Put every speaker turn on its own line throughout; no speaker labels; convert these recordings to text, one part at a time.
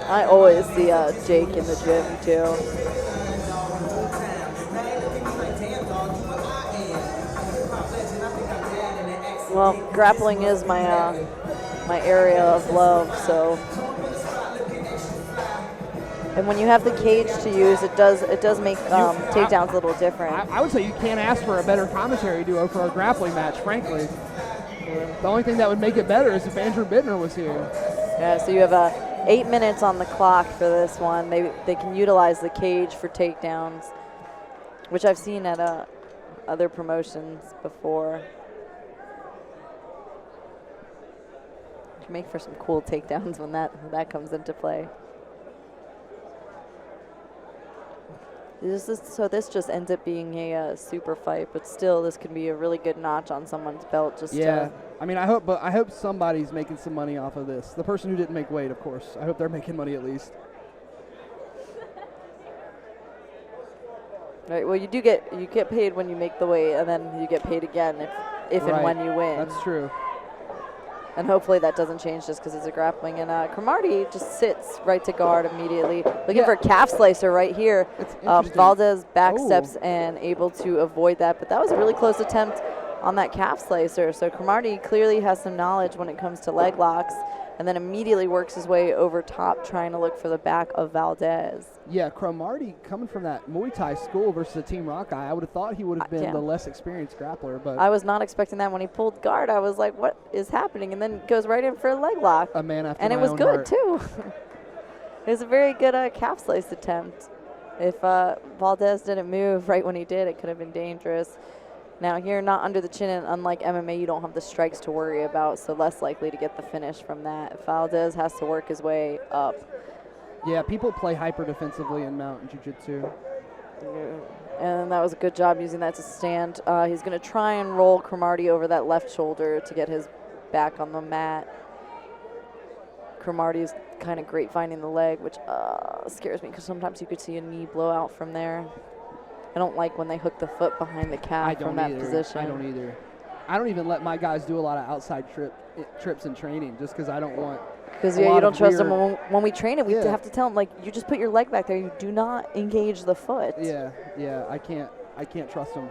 I always see Jake in the gym too. Well, grappling is my area of love, so. And when you have the cage to use, it does make takedowns a little different.
I would say you can't ask for a better commentary duo for a grappling match, frankly. The only thing that would make it better is if Andrew Bittner was here.
Yeah, so you have 8 minutes on the clock for this one. They can utilize the cage for takedowns, which I've seen at other promotions before. Can make for some cool takedowns when that comes into play. So this just ends up being a super fight, but still, this could be a really good notch on someone's belt.
I mean, I hope somebody's making some money off of this. The person who didn't make weight, of course. I hope they're making money at least.
Right. Well, you get paid when you make the weight, and then you get paid again if and when you win.
That's true.
And hopefully that doesn't change just because it's a grappling. And Cromartie just sits right to guard immediately. Looking for a calf slicer right here. Valdes back steps and able to avoid that. But that was a really close attempt on that calf slicer. So Cromartie clearly has some knowledge when it comes to leg locks. And then immediately works his way over top trying to look for the back of Valdes.
Yeah, Cromartie coming from that Muay Thai school versus a Team Rockeye, I would have thought he would have been the less experienced grappler. But
I was not expecting that when he pulled guard. I was like, what is happening? And then goes right in for a leg lock.
A man after
and
my
it was
own
good,
heart.
too. It was a very good calf slice attempt. If Valdes didn't move right when he did, it could have been dangerous. Now here, not under the chin, and unlike MMA, you don't have the strikes to worry about, so less likely to get the finish from that. Valdes has to work his way up.
Yeah, people play hyper defensively in mountain jiu-jitsu.
And that was a good job using that to stand. He's going to try and roll Cromartie over that left shoulder to get his back on the mat. Cromartie is kind of great finding the leg, which scares me because sometimes you could see a knee blow out from there. I don't like when they hook the foot behind the calf from that position.
I don't either. I don't even let my guys do a lot of outside trips in training just because I don't want.
Because you don't trust them. When we train it, we have to tell them, like, you just put your leg back there. You do not engage the foot.
Yeah, I can't trust them.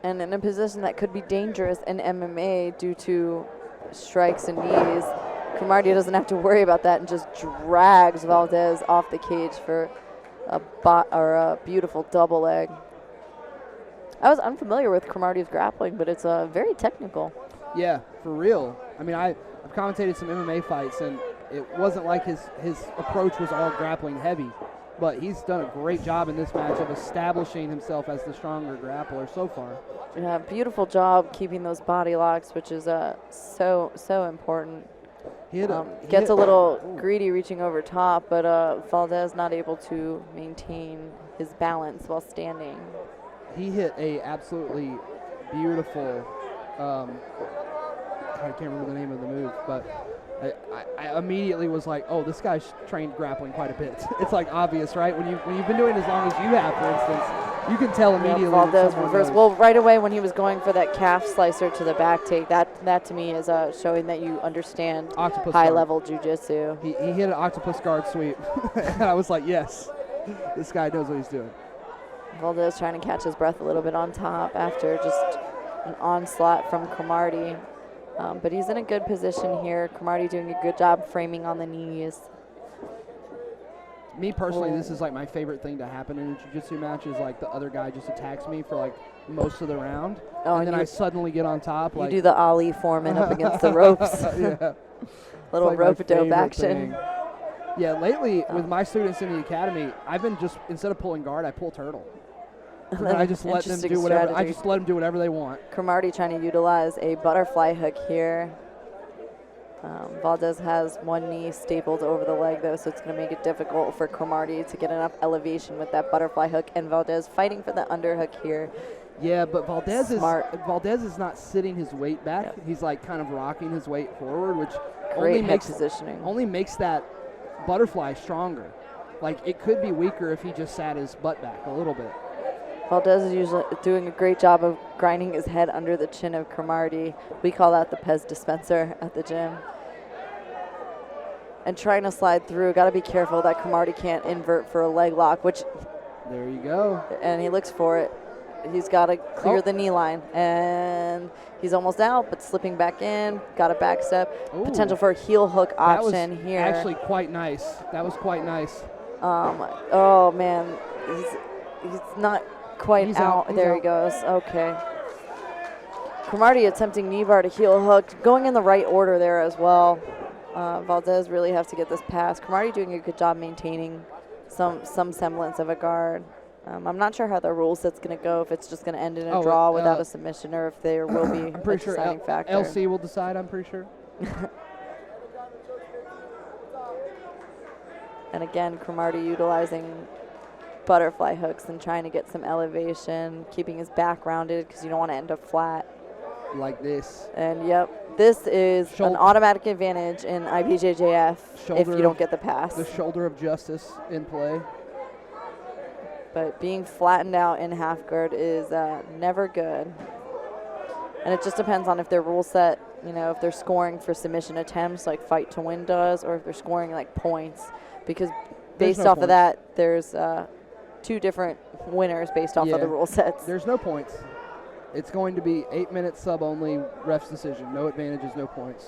And in a position that could be dangerous in MMA due to strikes and knees, Cromartie doesn't have to worry about that and just drags Valdes off the cage for a beautiful double leg. I was unfamiliar with Cromartie's grappling, but it's very technical.
Yeah, for real. I mean, I've commentated some MMA fights, and it wasn't like his approach was all grappling heavy, but he's done a great job in this match of establishing himself as the stronger grappler so far.
Yeah, beautiful job keeping those body locks, which is so important. Gets a little greedy reaching over top, but Valdes not able to maintain his balance while standing.
He hit a absolutely beautiful, I can't remember the name of the move, but I immediately was like, oh, this guy's trained grappling quite a bit. It's like obvious, right? When you've been doing it as long as you have, for instance, you can tell immediately.
Valdes reverse. Well, right away when he was going for that calf slicer to the back take, that to me is showing that you understand high-level jiu-jitsu.
He hit an octopus guard sweep, and I was like, yes, this guy knows what he's doing.
Valdes trying to catch his breath a little bit on top after just an onslaught from Cromartie. But he's in a good position here. Cromartie doing a good job framing on the knees.
Me personally, this is like my favorite thing to happen in a jiu-jitsu match is like the other guy just attacks me for like most of the round, and then I suddenly get on top.
You do the Ali Foreman up against the ropes.
Yeah.
Little
like
rope-a-dope action.
Thing. Yeah, lately with my students in the academy, I've been just, instead of pulling guard, I pull turtle. And I just let them do whatever. I just let them do whatever they want.
Cromartie trying to utilize a butterfly hook here. Valdes has one knee stapled over the leg, though, so it's going to make it difficult for Cromartie to get enough elevation with that butterfly hook. And Valdes fighting for the underhook here.
Yeah, but Valdes is not sitting his weight back. Yep. He's like kind of rocking his weight forward, which only makes that butterfly stronger. Like, it could be weaker if he just sat his butt back a little bit.
Valdes is usually doing a great job of grinding his head under the chin of Cromartie. We call that the Pez dispenser at the gym. and trying to slide through. Got to be careful that Cromartie can't invert for a leg lock, which.
There you go.
And he looks for it. He's got to clear the knee line, and he's almost out, but slipping back in. Got a back step. Ooh. Potential for a heel hook option here.
Actually, quite nice. That was quite nice.
Oh man, he's not quite out. There he goes. Okay. Cromartie attempting knee bar to heel hook, going in the right order there as well. Valdes really have to get this pass. Cromartie doing a good job maintaining some semblance of a guard. I'm not sure how the rule set's going to go, if it's just going to end in a draw without a submission, or if there will be
I'm pretty
a deciding
sure
factor.
LC will decide, I'm pretty sure.
And again, Cromartie utilizing butterfly hooks and trying to get some elevation, keeping his back rounded because you don't want to end up flat.
Like this.
And yep, this is an automatic advantage in IBJJF if you don't get the pass.
The shoulder of justice in play.
But being flattened out in half guard is never good. And it just depends on if their rule set, if they're scoring for submission attempts like Fight to Win does, or if they're scoring like points. Because based off of that, there's 2 different winners based off of the rule sets.
There's no points. It's going to be 8-minute sub only, ref's decision. No advantages, no points.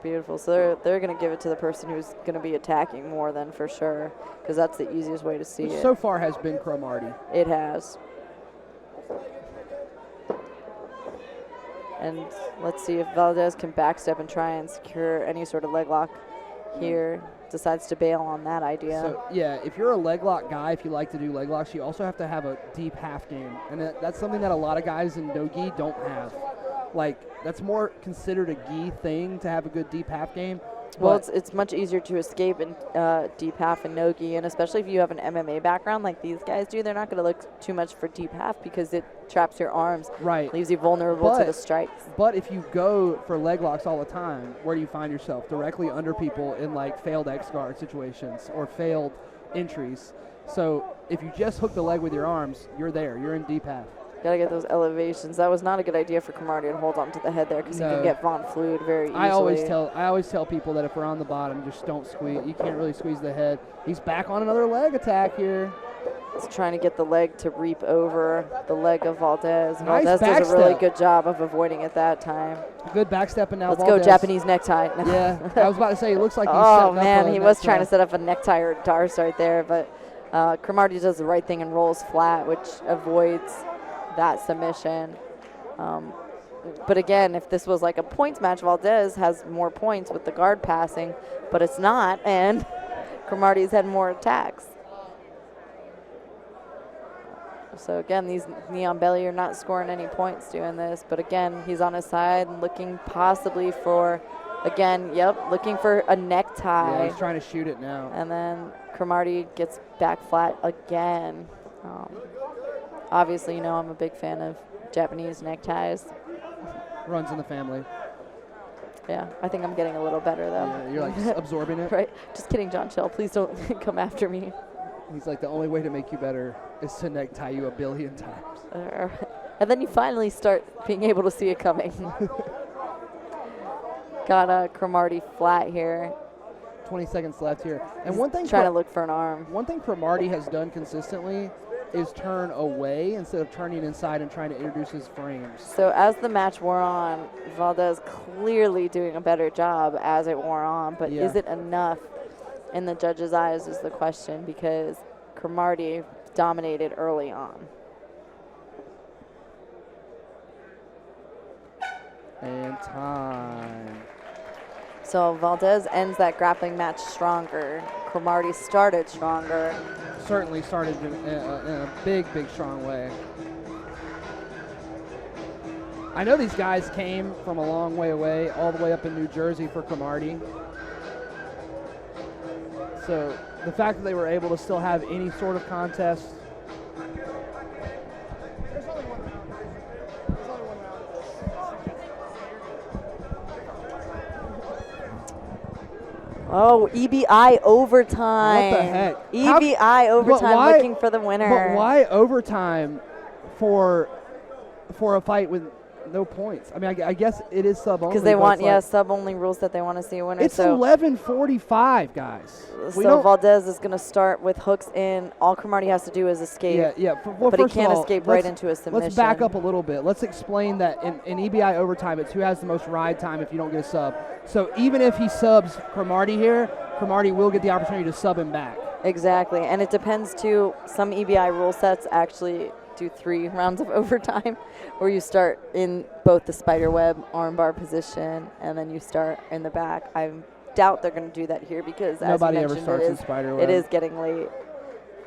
Beautiful. So they're going to give it to the person who's going to be attacking more than for sure, because that's the easiest way to see it.
So far has been Cromartie.
It has. And let's see if Valdes can backstep and try and secure any sort of leg lock here. Decides to bail on that idea.
So, yeah, if you're a leg lock guy, if you like to do leg locks, you also have to have a deep half game. And that's something that a lot of guys in no-gi don't have. Like, that's more considered a gi thing to have a good deep half game.
Well, it's much easier to escape in deep half and no-gi, and especially if you have an MMA background like these guys do, they're not going to look too much for deep half because it traps your arms.
Right.
Leaves you vulnerable to the strikes.
But if you go for leg locks all the time, where do you find yourself? Directly under people in, like, failed X-guard situations or failed entries. So if you just hook the leg with your arms, you're there. You're in deep half.
Got to get those elevations. That was not a good idea for Cromartie to hold on to the head there because he can get Von Flued very easily.
I always tell people that if we're on the bottom, just don't squeeze. You can't really squeeze the head. He's back on another leg attack here.
He's trying to get the leg to reap over the leg of Valdes.
Nice
Valdes does a really good job of avoiding it that time.
Good backstep, and now
Let's go Japanese necktie.
Yeah, I was about to say, it looks like he's
oh, man, he was trying to set up a necktie or darce right there, but Cromartie does the right thing and rolls flat, which avoids that submission. But again, if this was like a points match, Valdes has more points with the guard passing, but it's not, and Cromartie's had more attacks. So again, these Neon Belly are not scoring any points doing this, but again, he's on his side and looking possibly for, again, looking for a necktie.
Yeah, he's trying to shoot it now.
And then Cromartie gets back flat again. Obviously, I'm a big fan of Japanese neckties.
Runs in the family.
Yeah, I think I'm getting a little better, though.
Yeah, you're like absorbing it.
Right. Just kidding, John Chill. Please don't come after me.
He's like, the only way to make you better is to necktie you 1,000,000,000 times.
And then you finally start being able to see it coming. Got Cromartie flat here.
20 seconds left here. And one thing
trying to look for an arm.
One thing Cromartie has done consistently is turn away instead of turning inside and trying to introduce his frames.
So as the match wore on, Valdes clearly doing a better job as it wore on, but is it enough in the judges' eyes is the question, because Cromartie dominated early on.
And time.
So Valdes ends that grappling match stronger. Cromartie started stronger.
Certainly started in a big, strong way. I know these guys came from a long way away, all the way up in New Jersey for Cromartie. So the fact that they were able to still have any sort of contest.
Oh, EBI overtime.
What the heck?
EBI overtime looking for the winner.
But why overtime for a fight with no points. I mean, I guess it is sub only.
Because they want, sub only rules that they want to see a winner.
It's 11:45, guys.
So Valdes is going to start with hooks in. All Cromartie has to do is escape.
Yeah.
But he can't escape right into a submission.
Let's back up a little bit. Let's explain that in EBI overtime, it's who has the most ride time if you don't get a sub. So even if he subs Cromartie here, Cromartie will get the opportunity to sub him back.
Exactly. And it depends, too. Some EBI rule sets actually do 3 rounds of overtime, where you start in both the spiderweb armbar position and then you start in the back. I doubt they're going to do that here because
nobody ever starts in spiderweb.
It is getting late.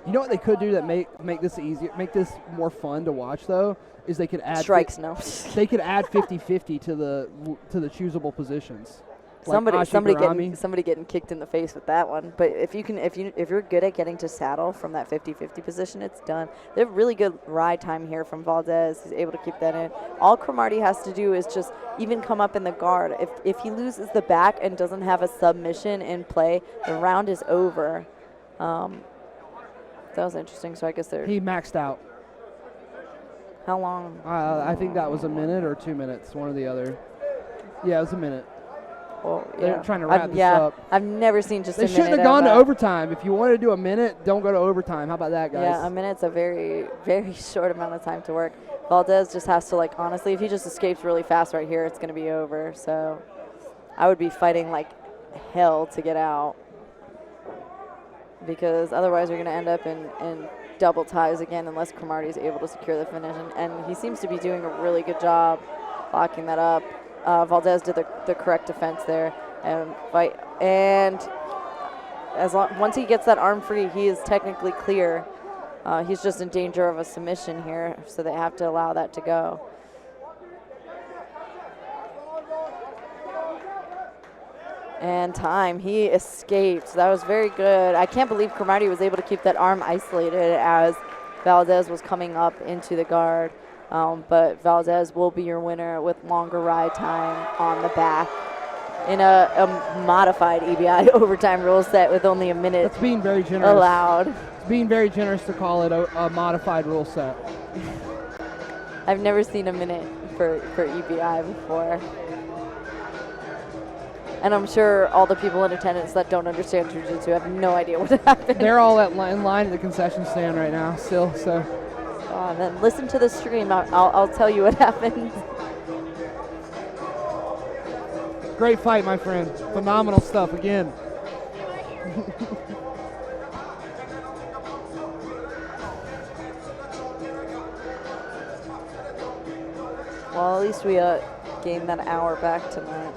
You know what they could do that make this easier, make this more fun to watch though, is they could add
strikes. No,
they could add 50-50 to the choosable positions.
Somebody getting kicked in the face with that one. But if you're good at getting to saddle from that 50-50 position, it's done. They have really good ride time here from Valdes. He's able to keep that in. All Cromartie has to do is just even come up in the guard. If he loses the back and doesn't have a submission in play, the round is over. That was interesting. So I guess
he maxed out.
How long?
I think that was a minute or 2 minutes, one or the other. Yeah, it was a minute.
Well,
they're trying to wrap this up.
I've never seen just a minute.
They shouldn't have gone to overtime. If you wanted to do a minute, don't go to overtime. How about that, guys?
Yeah, a minute's a very, very short amount of time to work. Valdes just has to, honestly, if he just escapes really fast right here, it's going to be over. So I would be fighting like hell to get out, because otherwise you're going to end up in double ties again unless Cromartie is able to secure the finish. And he seems to be doing a really good job locking that up. Valdes did the correct defense there and fight. And once he gets that arm free, he is technically clear. He's just in danger of a submission here, so they have to allow that to go. And time, he escaped. That was very good. I can't believe Cromartie was able to keep that arm isolated as Valdes was coming up into the guard. But Valdes will be your winner with longer ride time on the back in a modified EBI overtime rule set with only a minute.
That's being very generous.
Allowed.
It's being very generous to call it a modified rule set.
I've never seen a minute for EBI before. And I'm sure all the people in attendance that don't understand jiu-jitsu have no idea what happened.
They're all in line at the concession stand right now still, so.
And then listen to the stream. I'll tell you what happened.
Great fight, my friend. Phenomenal stuff again.
Well, at least we gained that hour back tonight.